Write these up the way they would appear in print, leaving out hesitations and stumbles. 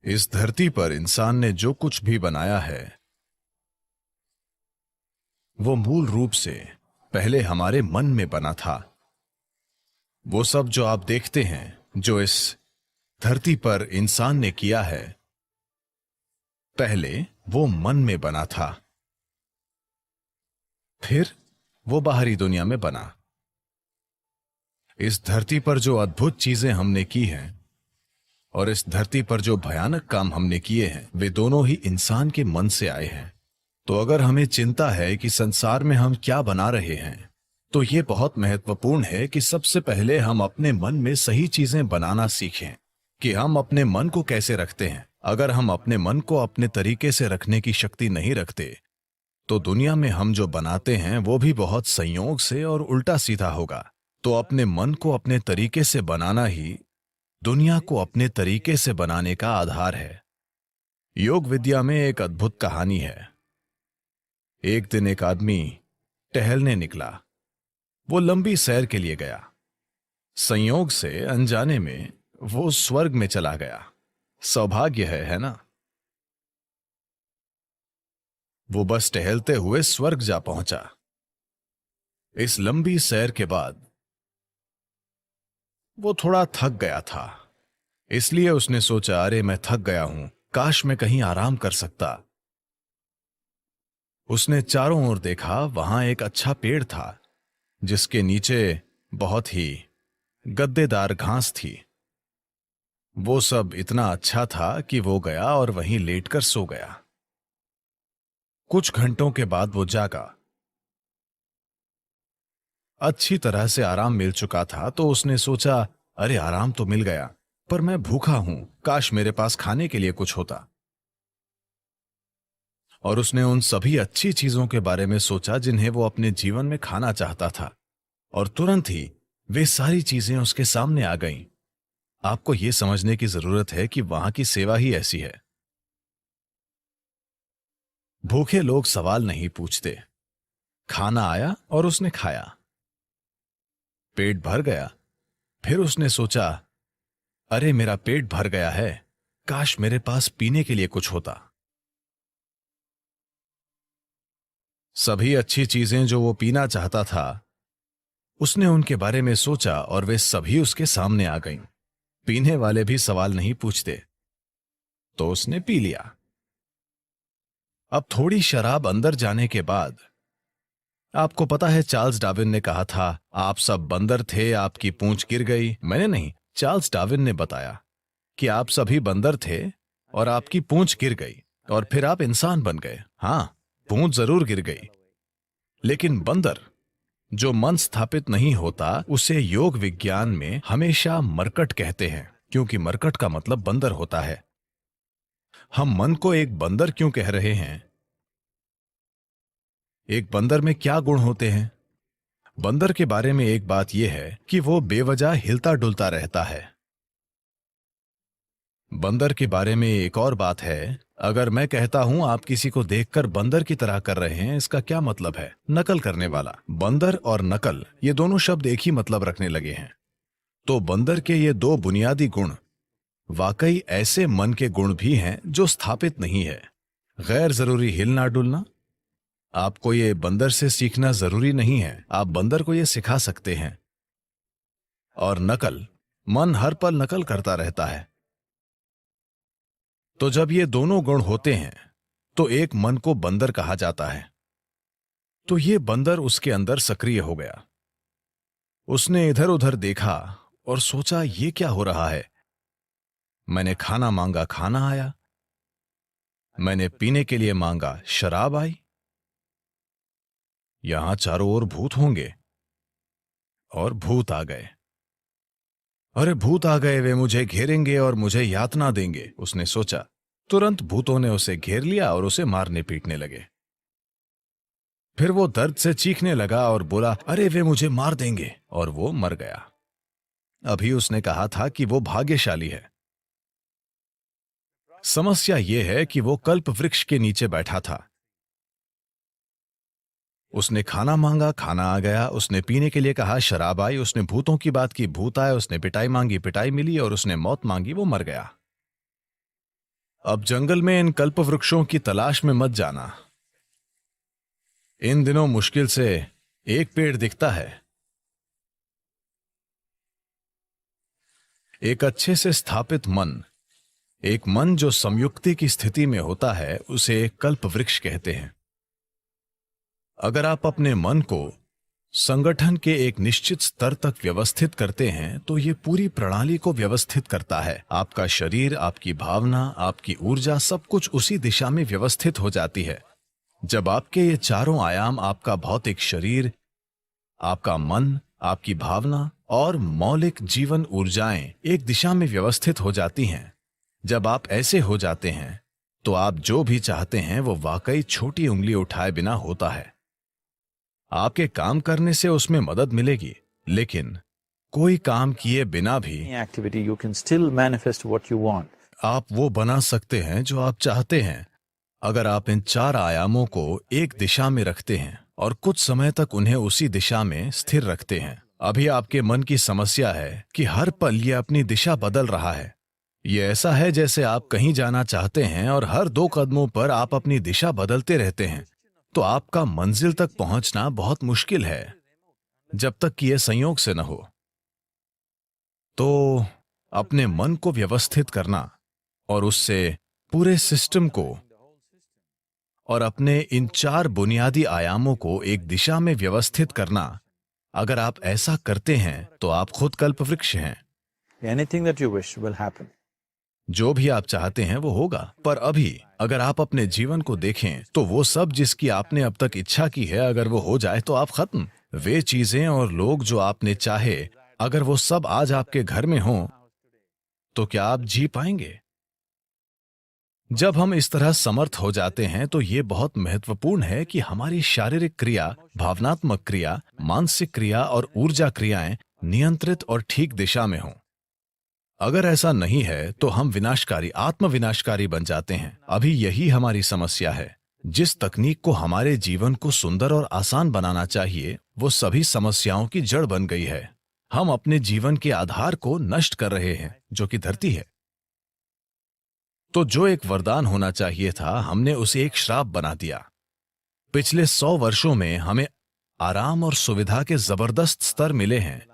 इस धरती पर इंसान ने जो कुछ भी बनाया है वो मूल रूप से पहले हमारे मन में बना था। वो सब जो आप देखते हैं जो इस धरती पर इंसान ने किया है पहले वो मन में बना था, फिर वो बाहरी दुनिया में बना। इस धरती पर जो अद्भुत चीजें हमने की हैं और इस धरती पर जो भयानक काम हमने किए हैं वे दोनों ही इंसान के मन से आए हैं। तो अगर हमें चिंता है कि संसार में हम क्या बना रहे हैं तो ये बहुत महत्वपूर्ण है कि सबसे पहले हम अपने मन में सही चीजें बनाना सीखें कि हम अपने मन को कैसे रखते हैं। अगर हम अपने मन को अपने तरीके से रखने की शक्ति नहीं रखते तो दुनिया में हम जो बनाते हैं वो भी बहुत संयोग से और उल्टा सीधा होगा। तो अपने मन को अपने तरीके से बनाना ही दुनिया को अपने तरीके से बनाने का आधार है। योग विद्या में एक अद्भुत कहानी है। एक दिन एक आदमी टहलने निकला। वो लंबी सैर के लिए गया। संयोग से अनजाने में वो स्वर्ग में चला गया। सौभाग्य है ना? वो बस टहलते हुए स्वर्ग जा पहुंचा। इस लंबी सैर के बाद वो थोड़ा थक गया था, इसलिए उसने सोचा, अरे मैं थक गया हूं, काश मैं कहीं आराम कर सकता। उसने चारों ओर देखा। वहां एक अच्छा पेड़ था जिसके नीचे बहुत ही गद्देदार घास थी। वो सब इतना अच्छा था कि वो गया और वहीं लेटकर सो गया। कुछ घंटों के बाद वो जागा। अच्छी तरह से आराम मिल चुका था तो उसने सोचा, अरे आराम तो मिल गया पर मैं भूखा हूं, काश मेरे पास खाने के लिए कुछ होता। और उसने उन सभी अच्छी चीजों के बारे में सोचा जिन्हें वो अपने जीवन में खाना चाहता था, और तुरंत ही वे सारी चीजें उसके सामने आ गईं। आपको यह समझने की जरूरत है कि वहां की सेवा ही ऐसी है। भूखे लोग सवाल नहीं पूछते। खाना आया और उसने खाया। पेट भर गया। फिर उसने सोचा, अरे मेरा पेट भर गया है, काश मेरे पास पीने के लिए कुछ होता। सभी अच्छी चीजें जो वो पीना चाहता था उसने उनके बारे में सोचा और वे सभी उसके सामने आ गईं। पीने वाले भी सवाल नहीं पूछते, तो उसने पी लिया। अब थोड़ी शराब अंदर जाने के बाद, आपको पता है चार्ल्स डार्विन ने कहा था, आप सब बंदर थे, आपकी पूंछ गिर गई। मैंने नहीं, चार्ल्स डार्विन ने बताया कि आप सभी बंदर थे और आपकी पूंछ गिर गई और फिर आप इंसान बन गए। हां, पूंछ जरूर गिर गई, लेकिन बंदर जो मन स्थापित नहीं होता उसे योग विज्ञान में हमेशा मरकट कहते हैं, क्योंकि मरकट का मतलब बंदर होता है। हम मन को एक बंदर क्यों कह रहे हैं? एक बंदर में क्या गुण होते हैं? बंदर के बारे में एक बात यह है कि वो बेवजह हिलता डुलता रहता है। बंदर के बारे में एक और बात है, अगर मैं कहता हूं आप किसी को देखकर बंदर की तरह कर रहे हैं, इसका क्या मतलब है? नकल करने वाला। बंदर और नकल ये दोनों शब्द एक ही मतलब रखने लगे हैं। तो बंदर के ये दो बुनियादी गुण वाकई ऐसे मन के गुण भी हैं जो स्थापित नहीं है। गैर जरूरी हिलना डुलना आपको ये बंदर से सीखना जरूरी नहीं है, आप बंदर को ये सिखा सकते हैं। और नकल, मन हर पल नकल करता रहता है। तो जब ये दोनों गुण होते हैं तो एक मन को बंदर कहा जाता है। तो ये बंदर उसके अंदर सक्रिय हो गया। उसने इधर उधर देखा और सोचा, ये क्या हो रहा है? मैंने खाना मांगा, खाना आया। मैंने पीने के लिए मांगा, शराब आई। यहां चारों ओर भूत होंगे, और भूत आ गए। अरे भूत आ गए, वे मुझे घेरेंगे और मुझे यातना देंगे, उसने सोचा। तुरंत भूतों ने उसे घेर लिया और उसे मारने पीटने लगे। फिर वो दर्द से चीखने लगा और बोला, अरे वे मुझे मार देंगे, और वो मर गया। अभी उसने कहा था कि वो भाग्यशाली है। समस्या यह है कि वो कल्प वृक्ष के नीचे बैठा था। उसने खाना मांगा, खाना आ गया। उसने पीने के लिए कहा, शराब आई। उसने भूतों की बात की, भूत आए। उसने पिटाई मांगी, पिटाई मिली। और उसने मौत मांगी, वो मर गया। अब जंगल में इन कल्प वृक्षों की तलाश में मत जाना। इन दिनों मुश्किल से एक पेड़ दिखता है। एक अच्छे से स्थापित मन, एक मन जो संयुक्ति की स्थिति में होता है, उसे एक कल्प वृक्ष कहते हैं। अगर आप अपने मन को संगठन के एक निश्चित स्तर तक व्यवस्थित करते हैं तो ये पूरी प्रणाली को व्यवस्थित करता है। आपका शरीर, आपकी भावना, आपकी ऊर्जा, सब कुछ उसी दिशा में व्यवस्थित हो जाती है। जब आपके ये चारों आयाम, आपका भौतिक शरीर, आपका मन, आपकी भावना और मौलिक जीवन ऊर्जाएं एक दिशा में व्यवस्थित हो जाती हैं, जब आप ऐसे हो जाते हैं तो आप जो भी चाहते हैं वो वाकई छोटी उंगली उठाए बिना होता है। आपके काम करने से उसमें मदद मिलेगी, लेकिन कोई काम किए बिना भी activity, you can still manifest what you want. आप वो बना सकते हैं जो आप चाहते हैं, अगर आप इन चार आयामों को एक दिशा में रखते हैं और कुछ समय तक उन्हें उसी दिशा में स्थिर रखते हैं। अभी आपके मन की समस्या है कि हर पल ये अपनी दिशा बदल रहा है। ये ऐसा है जैसे आप कहीं जाना चाहते हैं और हर 2 कदमों पर आप अपनी दिशा बदलते रहते हैं, तो आपका मंजिल तक पहुंचना बहुत मुश्किल है, जब तक कि यह संयोग से न हो। तो अपने मन को व्यवस्थित करना और उससे पूरे सिस्टम को और अपने इन 4 बुनियादी आयामों को एक दिशा में व्यवस्थित करना, अगर आप ऐसा करते हैं तो आप खुद कल्पवृक्ष हैं। Anything that you wish will happen. जो भी आप चाहते हैं वो होगा। पर अभी अगर आप अपने जीवन को देखें तो वो सब जिसकी आपने अब तक इच्छा की है, अगर वो हो जाए तो आप खत्म। वे चीजें और लोग जो आपने चाहे, अगर वो सब आज आपके घर में हों, तो क्या आप जी पाएंगे? जब हम इस तरह समर्थ हो जाते हैं तो ये बहुत महत्वपूर्ण है कि हमारी शारीरिक क्रिया, भावनात्मक क्रिया, मानसिक क्रिया और ऊर्जा क्रियाएं नियंत्रित और ठीक दिशा में हों। अगर ऐसा नहीं है तो हम विनाशकारी, आत्मविनाशकारी बन जाते हैं। अभी यही हमारी समस्या है। जिस तकनीक को हमारे जीवन को सुंदर और आसान बनाना चाहिए, वो सभी समस्याओं की जड़ बन गई है। हम अपने जीवन के आधार को नष्ट कर रहे हैं, जो कि धरती है। तो जो एक वरदान होना चाहिए था, हमने उसे एक श्राप बना दिया। पिछले 100 वर्षों में हमें आराम और सुविधा के जबरदस्त स्तर मिले हैं,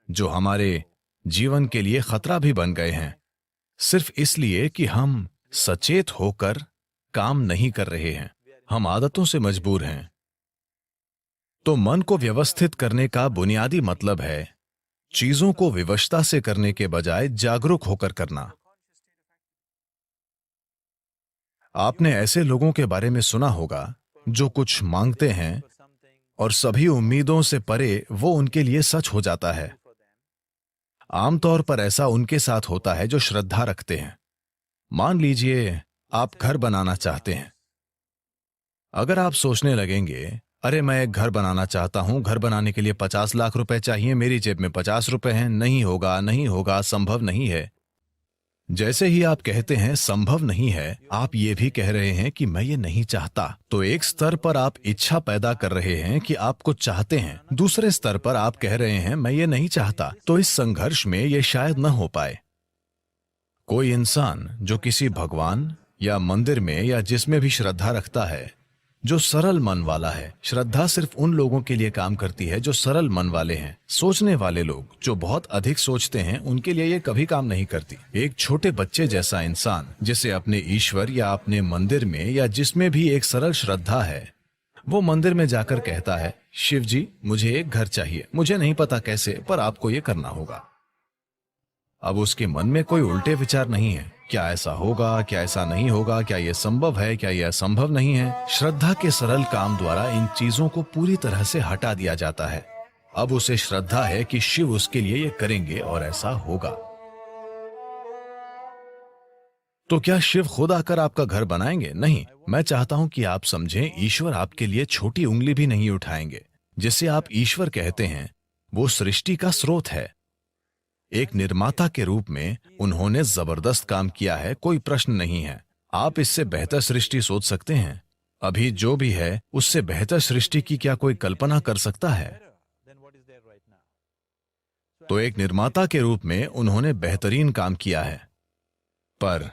जो हमारे जीवन के लिए खतरा भी बन गए हैं, सिर्फ इसलिए कि हम सचेत होकर काम नहीं कर रहे हैं। हम आदतों से मजबूर हैं। तो मन को व्यवस्थित करने का बुनियादी मतलब है चीजों को विवशता से करने के बजाय जागरूक होकर करना। आपने ऐसे लोगों के बारे में सुना होगा जो कुछ मांगते हैं और सभी उम्मीदों से परे वो उनके लिए सच हो जाता है। आमतौर पर ऐसा उनके साथ होता है जो श्रद्धा रखते हैं। मान लीजिए आप घर बनाना चाहते हैं। अगर आप सोचने लगेंगे, अरे मैं एक घर बनाना चाहता हूं, घर बनाने के लिए 50 लाख रुपए चाहिए, मेरी जेब में 50 रुपए हैं, नहीं होगा, नहीं होगा, संभव नहीं है। जैसे ही आप कहते हैं संभव नहीं है, आप ये भी कह रहे हैं कि मैं ये नहीं चाहता। तो एक स्तर पर आप इच्छा पैदा कर रहे हैं कि आप कुछ चाहते हैं, दूसरे स्तर पर आप कह रहे हैं मैं ये नहीं चाहता। तो इस संघर्ष में ये शायद न हो पाए। कोई इंसान जो किसी भगवान या मंदिर में या जिसमें भी श्रद्धा रखता है, जो सरल मन वाला है, श्रद्धा सिर्फ उन लोगों के लिए काम करती है जो सरल मन वाले हैं। सोचने वाले लोग जो बहुत अधिक सोचते हैं, उनके लिए ये कभी काम नहीं करती। एक छोटे बच्चे जैसा इंसान जिसे अपने ईश्वर या अपने मंदिर में या जिसमें भी एक सरल श्रद्धा है, वो मंदिर में जाकर कहता है, शिव जी मुझे एक घर चाहिए, मुझे नहीं पता कैसे, पर आपको ये करना होगा। अब उसके मन में कोई उल्टे विचार नहीं है, क्या ऐसा होगा, क्या ऐसा नहीं होगा, क्या यह संभव है, क्या यह असंभव नहीं है। श्रद्धा के सरल काम द्वारा इन चीजों को पूरी तरह से हटा दिया जाता है। अब उसे श्रद्धा है कि शिव उसके लिए ये करेंगे और ऐसा होगा। तो क्या शिव खुद आकर आपका घर बनाएंगे? नहीं। मैं चाहता हूं कि आप समझें, ईश्वर आपके लिए छोटी उंगली भी नहीं उठाएंगे। जिसे आप ईश्वर कहते हैं, वो सृष्टि का स्रोत है। एक निर्माता के रूप में उन्होंने जबरदस्त काम किया है, कोई प्रश्न नहीं है। आप इससे बेहतर सृष्टि सोच सकते हैं? अभी जो भी है उससे बेहतर सृष्टि की क्या कोई कल्पना कर सकता है? तो एक निर्माता के रूप में उन्होंने बेहतरीन काम किया है, पर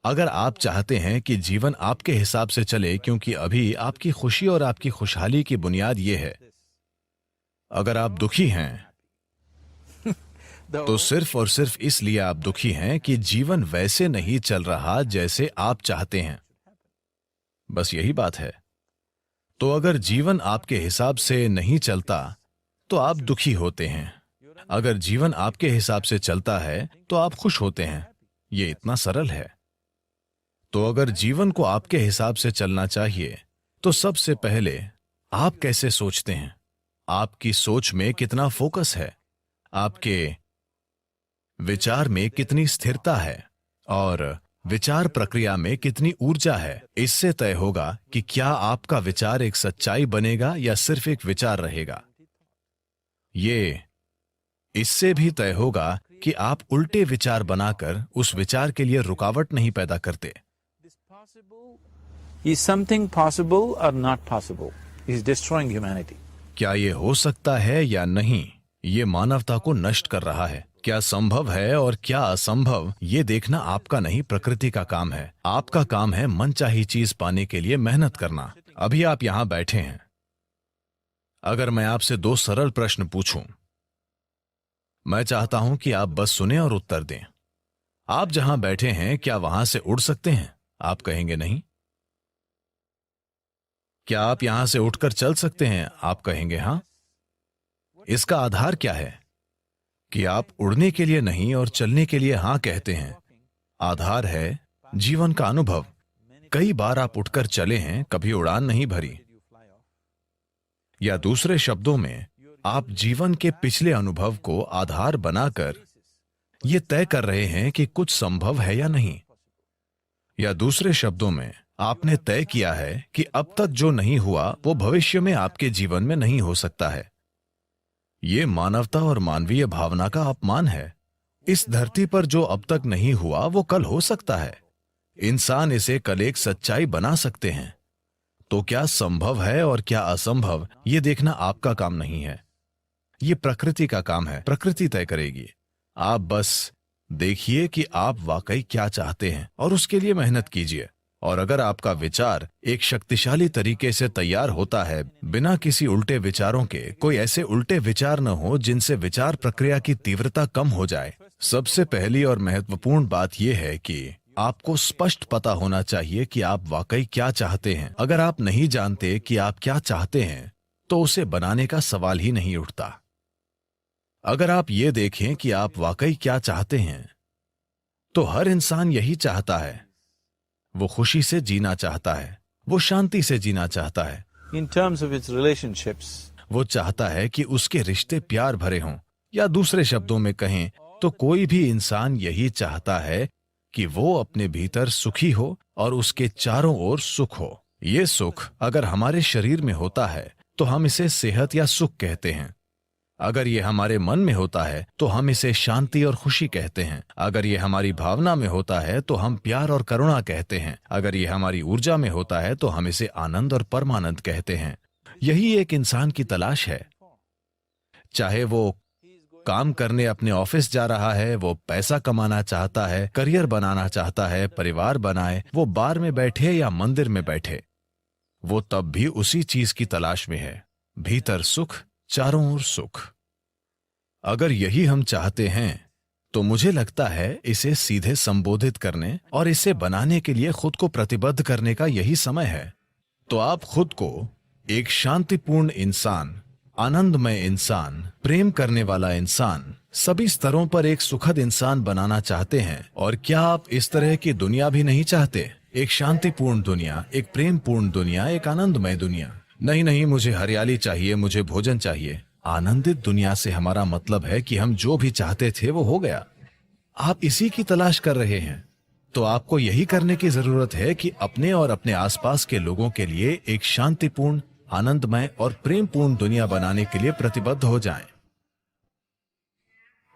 अगर आप चाहते हैं कि जीवन आपके हिसाब से चले, क्योंकि अभी आपकी खुशी और आपकी खुशहाली की बुनियाद ये है, अगर आप दुखी हैं तो सिर्फ और सिर्फ इसलिए आप दुखी हैं कि जीवन वैसे नहीं चल रहा जैसे आप चाहते हैं। बस यही बात है। तो अगर जीवन आपके हिसाब से नहीं चलता तो आप दुखी होते हैं। अगर जीवन आपके हिसाब से चलता है तो आप खुश होते हैं। ये इतना सरल है। तो अगर जीवन को आपके हिसाब से चलना चाहिए तो सबसे पहले आप कैसे सोचते हैं, आपकी सोच में कितना फोकस है, आपके विचार में कितनी स्थिरता है और विचार प्रक्रिया में कितनी ऊर्जा है, इससे तय होगा कि क्या आपका विचार एक सच्चाई बनेगा या सिर्फ एक विचार रहेगा। ये इससे भी तय होगा कि आप उल्टे विचार बनाकर उस विचार के लिए रुकावट नहीं पैदा करते। Is something possible or not possible? Is destroying humanity. क्या ये हो सकता है या नहीं, ये मानवता को नष्ट कर रहा है। क्या संभव है और क्या असंभव, ये देखना आपका नहीं, प्रकृति का काम है। आपका काम है मनचाही चीज पाने के लिए मेहनत करना। अभी आप यहां बैठे हैं। अगर मैं आपसे 2 सरल प्रश्न पूछूं, मैं चाहता हूं कि आप बस सुने और उत्तर दें। आप जहां बैठे हैं क्या वहां से उड़ सकते हैं? आप कहेंगे नहीं। क्या आप यहां से उठकर चल सकते हैं? आप कहेंगे हां। इसका आधार क्या है कि आप उड़ने के लिए नहीं और चलने के लिए हां कहते हैं? आधार है जीवन का अनुभव। कई बार आप उठकर चले हैं, कभी उड़ान नहीं भरी। या दूसरे शब्दों में, आप जीवन के पिछले अनुभव को आधार बनाकर यह तय कर रहे हैं कि कुछ संभव है या नहीं। या दूसरे शब्दों में, आपने तय किया है कि अब तक जो नहीं हुआ वो भविष्य में आपके जीवन में नहीं हो सकता है। ये मानवता और मानवीय भावना का अपमान है। इस धरती पर जो अब तक नहीं हुआ वो कल हो सकता है। इंसान इसे कल एक सच्चाई बना सकते हैं। तो क्या संभव है और क्या असंभव, ये देखना आपका काम नहीं है। ये प्रकृति का काम है। प्रकृति तय करेगी। आप बस देखिए कि आप वाकई क्या चाहते हैं और उसके लिए मेहनत कीजिए। और अगर आपका विचार एक शक्तिशाली तरीके से तैयार होता है, बिना किसी उल्टे विचारों के, कोई ऐसे उल्टे विचार न हो जिनसे विचार प्रक्रिया की तीव्रता कम हो जाए। सबसे पहली और महत्वपूर्ण बात यह है कि आपको स्पष्ट पता होना चाहिए कि आप वाकई क्या चाहते हैं। अगर आप नहीं जानते कि आप क्या चाहते हैं तो उसे बनाने का सवाल ही नहीं उठता। अगर आप ये देखें कि आप वाकई क्या चाहते हैं तो हर इंसान यही चाहता है। वो खुशी से जीना चाहता है, वो शांति से जीना चाहता है। In terms of its relationships, वो चाहता है कि उसके रिश्ते प्यार भरे हों। या दूसरे शब्दों में कहें तो कोई भी इंसान यही चाहता है कि वो अपने भीतर सुखी हो और उसके चारों ओर सुख हो। ये सुख अगर हमारे शरीर में होता है तो हम इसे सेहत या सुख कहते हैं। अगर ये हमारे मन में होता है तो हम इसे शांति और खुशी कहते हैं। अगर ये हमारी भावना में होता है तो हम प्यार और करुणा कहते हैं। अगर ये हमारी ऊर्जा में होता है तो हम इसे आनंद और परमानंद कहते हैं। यही एक इंसान की तलाश है। चाहे वो काम करने अपने ऑफिस जा रहा है, वो पैसा कमाना चाहता है, करियर बनाना चाहता है, परिवार बनाए, वो बार में बैठे या मंदिर में बैठे, वो तब भी उसी चीज की तलाश में है। भीतर सुख, चारों ओर सुख। अगर यही हम चाहते हैं तो मुझे लगता है इसे सीधे संबोधित करने और इसे बनाने के लिए खुद को प्रतिबद्ध करने का यही समय है। तो आप खुद को एक शांतिपूर्ण इंसान, आनंदमय इंसान, प्रेम करने वाला इंसान, सभी स्तरों पर एक सुखद इंसान बनाना चाहते हैं। और क्या आप इस तरह की दुनिया भी नहीं चाहते? एक शांतिपूर्ण दुनिया, एक प्रेमपूर्ण दुनिया, एक आनंदमय दुनिया। नहीं नहीं, मुझे हरियाली चाहिए, मुझे भोजन चाहिए। आनंदित दुनिया से हमारा मतलब है कि हम जो भी चाहते थे वो हो गया। आप इसी की तलाश कर रहे हैं। तो आपको यही करने की जरूरत है कि अपने और अपने आसपास के लोगों के लिए एक शांतिपूर्ण, आनंदमय और प्रेमपूर्ण दुनिया बनाने के लिए प्रतिबद्ध हो जाएं।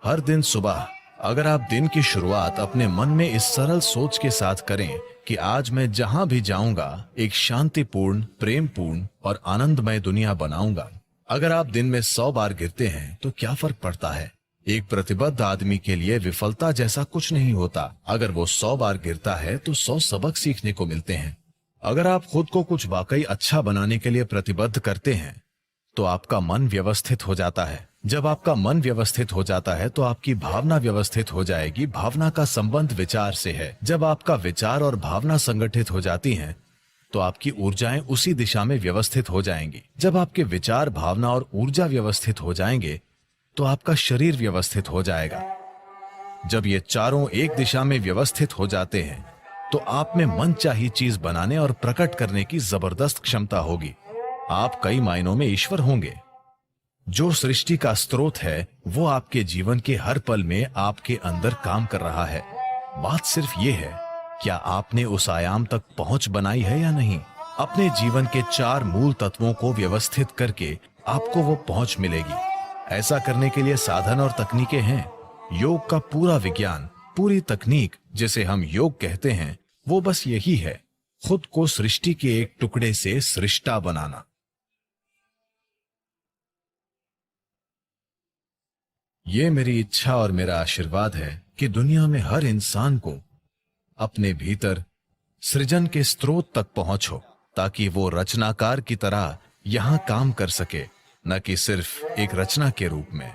हर दिन सुबह अगर आप दिन की शुरुआत अपने मन में इस सरल सोच के साथ करें कि आज मैं जहां भी जाऊंगा एक शांतिपूर्ण, प्रेमपूर्ण और आनंदमय दुनिया बनाऊंगा। अगर आप दिन में 100 बार गिरते हैं तो क्या फर्क पड़ता है? एक प्रतिबद्ध आदमी के लिए विफलता जैसा कुछ नहीं होता। अगर वो 100 बार गिरता है तो 100 सबक सीखने को मिलते हैं। अगर आप खुद को कुछ वाकई अच्छा बनाने के लिए प्रतिबद्ध करते हैं तो आपका मन व्यवस्थित हो जाता है। जब आपका मन व्यवस्थित हो जाता है तो आपकी भावना व्यवस्थित हो जाएगी। भावना का संबंध विचार से है। जब आपका विचार और भावना संगठित हो जाती हैं तो आपकी ऊर्जाएं उसी दिशा में व्यवस्थित हो जाएंगी। जब आपके विचार, भावना और ऊर्जा व्यवस्थित हो जाएंगे तो आपका शरीर व्यवस्थित हो जाएगा। जब ये चारों एक दिशा में व्यवस्थित हो जाते हैं तो आप में मनचाही चीज बनाने और प्रकट करने की जबरदस्त क्षमता होगी। आप कई मायनों में ईश्वर होंगे। जो सृष्टि का स्रोत है वो आपके जीवन के हर पल में आपके अंदर काम कर रहा है। बात सिर्फ ये है, क्या आपने उस आयाम तक पहुंच बनाई है या नहीं। अपने जीवन के 4 मूल तत्वों को व्यवस्थित करके आपको वो पहुंच मिलेगी। ऐसा करने के लिए साधन और तकनीकें हैं। योग का पूरा विज्ञान, पूरी तकनीक जिसे हम योग कहते हैं, वो बस यही है, खुद को सृष्टि के एक टुकड़े से सृष्टा बनाना। ये मेरी इच्छा और मेरा आशीर्वाद है कि दुनिया में हर इंसान को अपने भीतर सृजन के स्रोत तक पहुंचो, ताकि वो रचनाकार की तरह यहां काम कर सके, न कि सिर्फ एक रचना के रूप में।